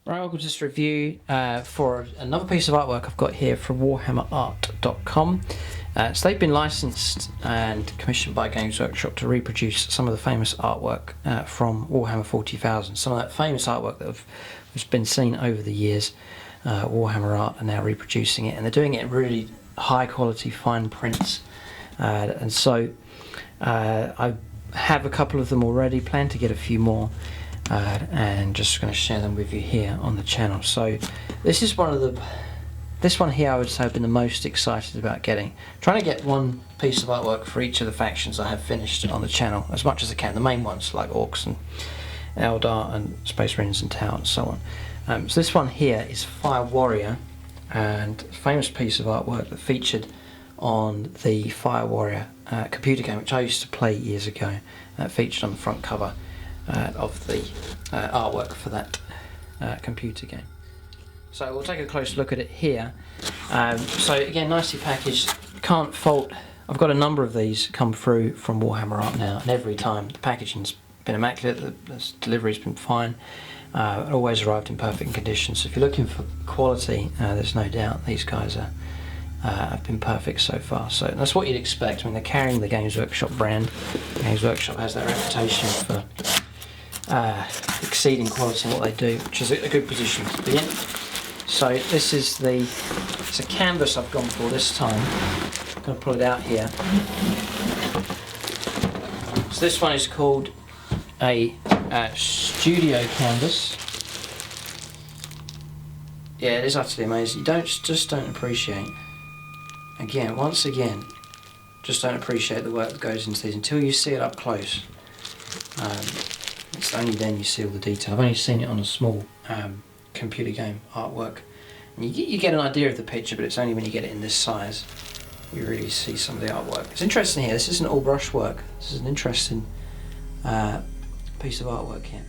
Right, I'll just review for another piece of artwork I've got here from warhammerart.com. So they've been licensed and commissioned by Games Workshop to reproduce some of the famous artwork from Warhammer 40,000. Some of that famous artwork that has been seen over the years. Warhammer Art are now reproducing it, and they're doing it in really high quality fine prints. And so I have a couple of them already, plan to get a few more. And just going to share them with you here on the channel. So this is this one here I would say I've been the most excited about getting. Trying to get one piece of artwork for each of the factions I have finished on the channel as much as I can. The main ones like Orcs and Eldar and Space Marines and Tau and so on. So this one here is Fire Warrior, and a famous piece of artwork that featured on the Fire Warrior computer game, which I used to play years ago. Featured on the front cover of the artwork for that computer game. So we'll take a close look at it here. So again, nicely packaged. Can't fault. I've got a number of these come through from Warhammer Art now, and every time the packaging's been immaculate, the delivery's been fine. It always arrived in perfect condition. So if you're looking for quality, there's no doubt these guys have been perfect so far. So that's what you'd expect. I mean, they're carrying the Games Workshop brand. Games Workshop has that reputation for exceeding quality in what they do, which is a good position to be in. So this is it's a canvas I've gone for this time. I'm going to pull it out here. So this one is called a studio canvas. Yeah, it is utterly amazing. You just don't appreciate. Once again, just don't appreciate the work that goes into these until you see it up close. It's only then you see all the detail. I've only seen it on a small computer game artwork. And you get an idea of the picture, but it's only when you get it in this size you really see some of the artwork. It's interesting here, this isn't all brushwork. This is an interesting piece of artwork here.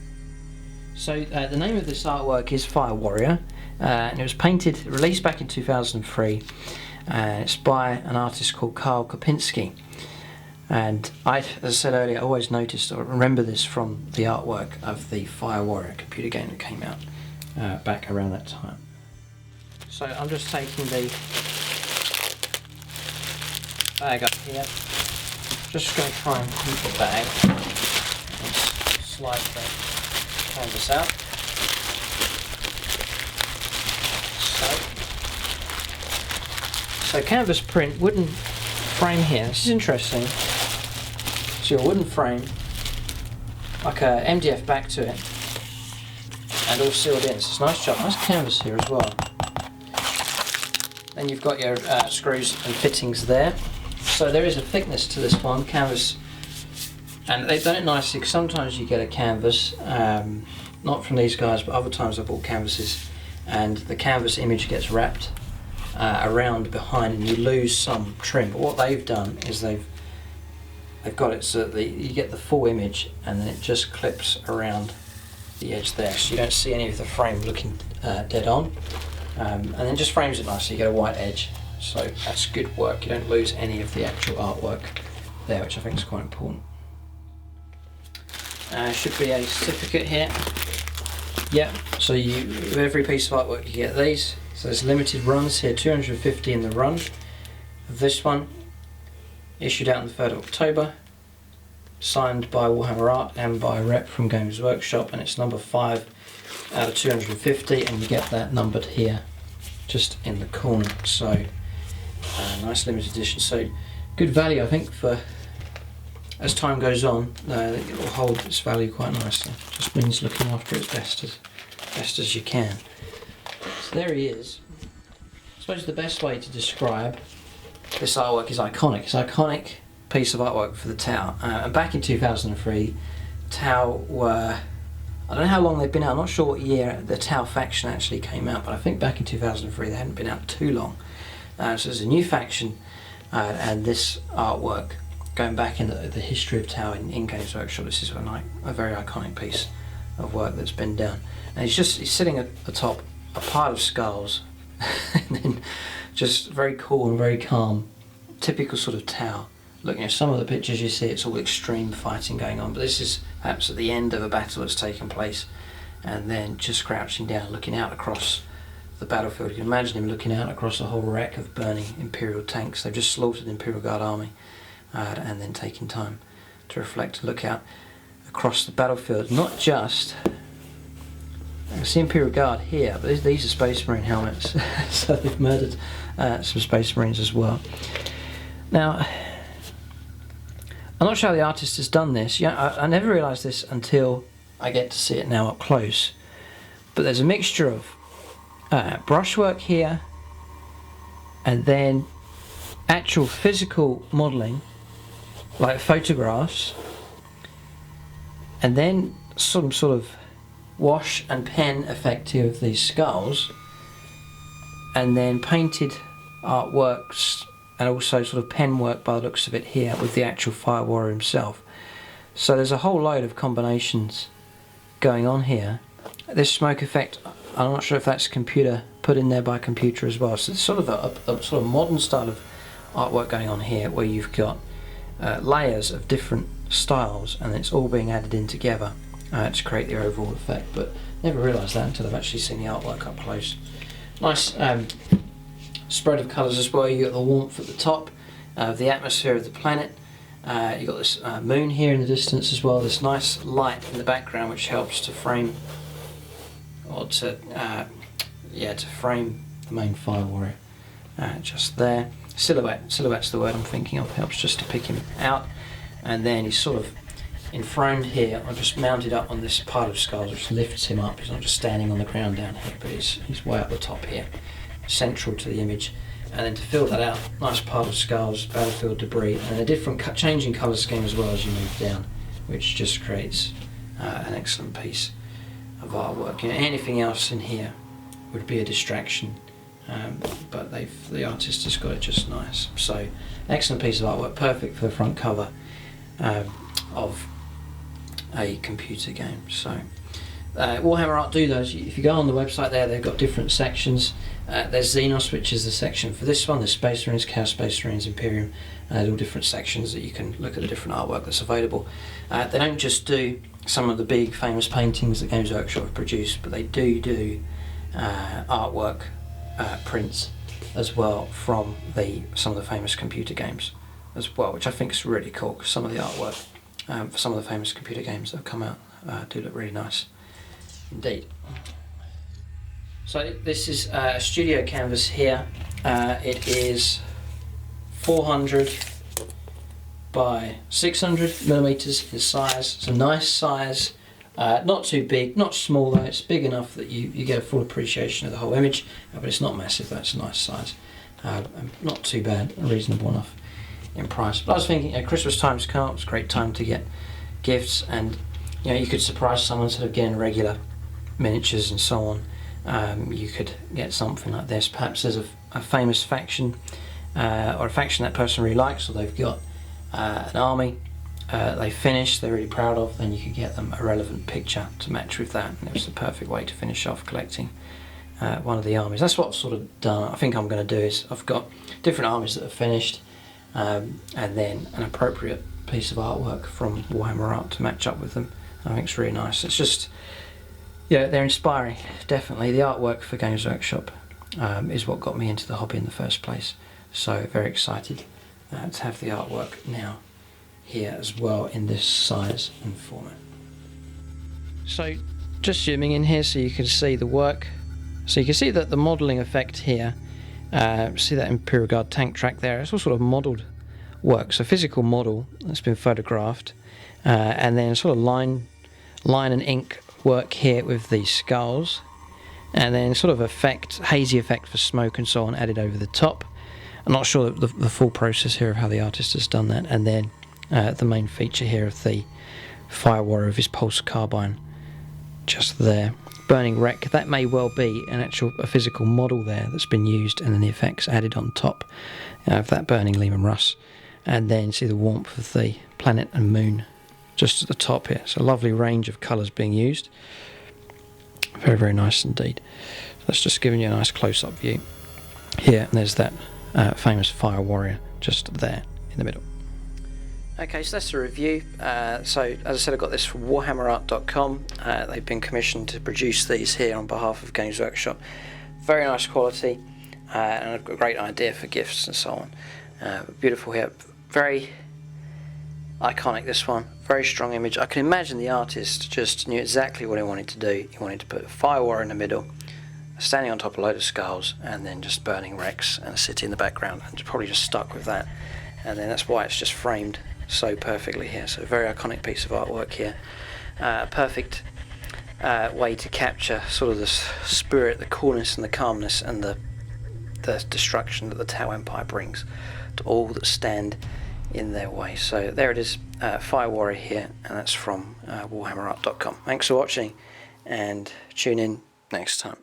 So the name of this artwork is Fire Warrior, and it was released back in 2003. It's by an artist called Karl Kopinski. And as I said earlier, I always noticed or remember this from the artwork of the Fire Warrior computer game that came out back around that time. So I'm just taking the bag up here. Just going to try and keep the bag and slide the canvas out. So canvas print, wooden frame here. This is interesting. So your wooden frame, like a MDF back to it, and all sealed in. So it's a nice job. Nice canvas here as well. Then you've got your screws and fittings there. So there is a thickness to this one, canvas, and they've done it nicely. Because sometimes you get a canvas, not from these guys, but other times I've bought canvases, and the canvas image gets wrapped around behind, and you lose some trim. But what they've done is they've got it so that you get the full image, and then it just clips around the edge there, so you don't see any of the frame looking dead on, and then just frames it nicely. You get a white edge, so that's good work. You don't lose any of the actual artwork there, which I think is quite important. Should be a certificate here. Yeah, so with every piece of artwork you get these. So there's limited runs here, 250 in the run of this one, issued out on the 3rd of October, signed by Warhammer Art and by a rep from Games Workshop, and it's number 5 out of 250, and you get that numbered here, just in the corner. So nice limited edition. So good value, I think, for as time goes on. It will hold its value quite nicely. Just means looking after it best as you can. So there he is. I suppose the best way to describe this artwork is iconic. It's an iconic piece of artwork for the Tau. And back in 2003, Tau were, I don't know how long they've been out, I'm not sure what year the Tau faction actually came out, but I think back in 2003 they hadn't been out too long. So there's a new faction, and this artwork, going back in the history of Tau in Games Workshop, this is a very iconic piece of work that's been done. And he's sitting atop a pile of skulls, and then just very cool and very calm, typical sort of Tau. Looking at some of the pictures you see, it's all extreme fighting going on, but this is perhaps at the end of a battle that's taken place and then just crouching down, looking out across the battlefield. You can imagine him looking out across a whole wreck of burning Imperial tanks. They've just slaughtered the Imperial Guard army, and then taking time to reflect and look out across the battlefield. Not just, I see Imperial Guard here, but these are Space Marine helmets, so they've murdered some Space Marines as well. Now, I'm not sure how the artist has done this. Yeah, I never realised this until I get to see it now up close. But there's a mixture of brushwork here, and then actual physical modelling, like photographs, and then some sort of wash and pen effect here of these skulls, and then painted artworks, and also sort of pen work by the looks of it here with the actual Fire Warrior himself. So there's a whole load of combinations going on here. This smoke effect, I'm not sure if that's computer put in there by computer as well. So it's sort of a sort of modern style of artwork going on here, where you've got layers of different styles, and it's all being added in together to create the overall effect. But never realised that until I've actually seen the artwork up close. Nice spread of colours as well. You got the warmth at the top, the atmosphere of the planet. You got this moon here in the distance as well. This nice light in the background, which helps to frame, or to frame the main Fire Warrior. Just there. Silhouette's the word I'm thinking of. Helps just to pick him out. And then he's sort of enthroned here, or just mounted up on this pile of skulls, which lifts him up. He's not just standing on the ground down here, but he's way up the top here, central to the image. And then to fill that out, nice pile of skulls, battlefield debris, and a different changing colour scheme as well as you move down, which just creates an excellent piece of artwork. You know, anything else in here would be a distraction, but the artist has got it just nice. So, excellent piece of artwork, perfect for the front cover of a computer game. So, Warhammer Art do those. If you go on the website there, they've got different sections. There's Xenos, which is the section for this one. There's Space Marines, Chaos Space Marines, Imperium, all different sections that you can look at the different artwork that's available. They don't just do some of the big famous paintings that Games Workshop have produced, but they do artwork prints as well from some of the famous computer games as well, which I think is really cool, because some of the artwork for some of the famous computer games that have come out do look really nice indeed. So this is a studio canvas here. It is 400 by 600 millimeters in size. It's a nice size, not too big, not small though. It's big enough that you get a full appreciation of the whole image, but it's not massive. That's a nice size. Not too bad, reasonable enough in price. But I was thinking, at Christmas time's come up, it's a great time to get gifts, and you know, you could surprise someone instead of getting regular miniatures and so on. You could get something like this. Perhaps there's a famous faction, or a faction that person really likes, or they've got an army they finished, they're really proud of, then you could get them a relevant picture to match with that, and it was the perfect way to finish off collecting one of the armies. That's what I've sort of done. I think I'm going to do is, I've got different armies that are finished, and then an appropriate piece of artwork from Warhammer Art to match up with them. I think it's really nice. It's just, yeah, they're inspiring, definitely. The artwork for Games Workshop is what got me into the hobby in the first place. So very excited to have the artwork now here as well in this size and format. So just zooming in here so you can see the work. So you can see that the modelling effect here, see that Imperial Guard tank track there, it's all sort of modelled work. So physical model that's been photographed, and then sort of line and ink work here with these skulls, and then sort of effect, hazy effect for smoke and so on added over the top. I'm not sure the full process here of how the artist has done that, and then the main feature here of the Fire Warrior of his pulse carbine just there. Burning wreck, that may well be a physical model there that's been used, and then the effects added on top of that burning Lehman Russ. And then see the warmth of the planet and moon just at the top here. So a lovely range of colours being used. Very, very nice indeed. So that's just giving you a nice close-up view here, and there's that famous Fire Warrior just there in the middle. Okay, so that's the review. So as I said, I got this from warhammerart.com. They've been commissioned to produce these here on behalf of Games Workshop. Very nice quality, and I've got a great idea for gifts and so on. Beautiful here, very iconic, this one. Very strong image. I can imagine the artist just knew exactly what he wanted to do. He wanted to put a fire war in the middle, standing on top of a load of skulls, and then just burning wrecks and a city in the background, and probably just stuck with that. And then that's why it's just framed so perfectly here. So very iconic piece of artwork here. Perfect way to capture sort of the spirit, the coolness and the calmness and the destruction that the Tau Empire brings to all that stand in their way. So there it is, Fire Warrior here, and that's from warhammerart.com. Thanks for watching, and tune in next time.